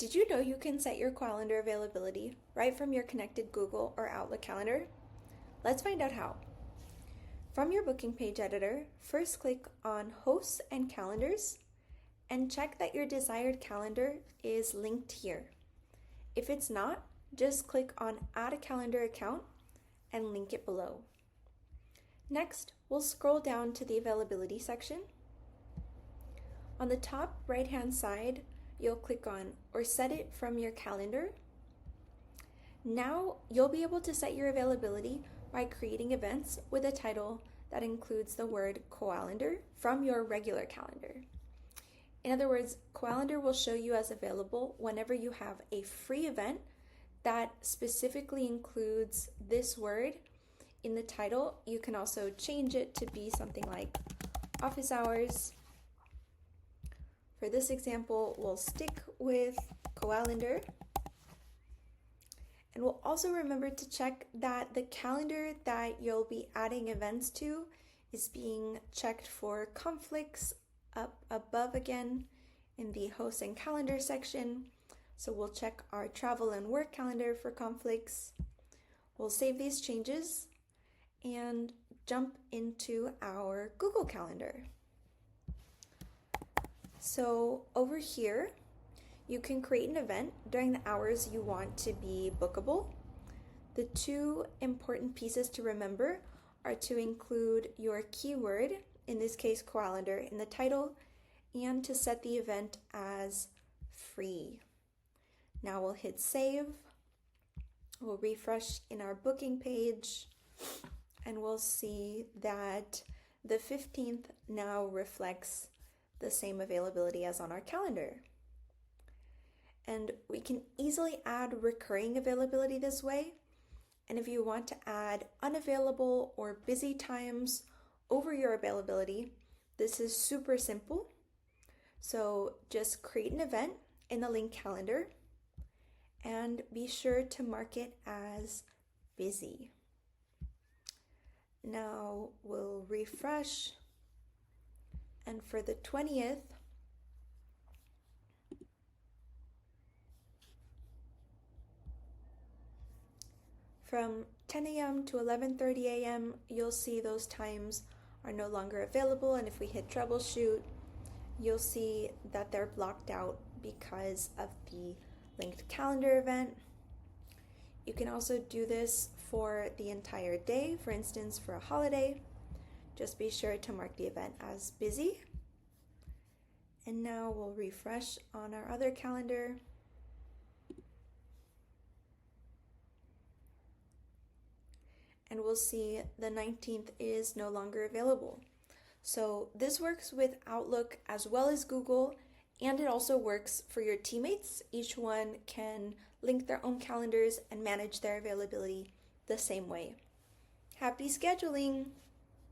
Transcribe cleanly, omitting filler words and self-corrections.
Did you know you can set your calendar availability right from your connected Google or Outlook calendar? Let's find out how. From your booking page editor, first click on Hosts and Calendars and check that your desired calendar is linked here. If it's not, just click on Add a Calendar Account and link it below. Next, we'll scroll down to the Availability section. On the top right-hand side, you'll click on or set it from your calendar. Now you'll be able to set your availability by creating events with a title that includes the word Koalendar from your regular calendar. In other words, Koalendar will show you as available whenever you have a free event that specifically includes this word in the title. You can also change it to be something like office hours. For this example, we'll stick with Koalendar. And we'll also remember to check that the calendar that you'll be adding events to is being checked for conflicts up above again in the host and calendar section. So we'll check our travel and work calendar for conflicts. We'll save these changes and jump into our Google Calendar. So over here, you can create an event during the hours you want to be bookable. The two important pieces to remember are to include your keyword, in this case Koalendar, in the title, and to set the event as free. Now we'll hit save. We'll refresh in our booking page, and we'll see that the 15th now reflects the same availability as on our calendar. And we can easily add recurring availability this way. And if you want to add unavailable or busy times over your availability, this is super simple. So just create an event in the link calendar and be sure to mark it as busy. Now we'll refresh. And for the 20th, from 10 a.m. to 11:30 a.m., you'll see those times are no longer available. And if we hit Troubleshoot, you'll see that they're blocked out because of the linked calendar event. You can also do this for the entire day, for instance, for a holiday. Just be sure to mark the event as busy. And now we'll refresh on our other calendar. And we'll see the 19th is no longer available. So this works with Outlook as well as Google, and it also works for your teammates. Each one can link their own calendars and manage their availability the same way. Happy scheduling!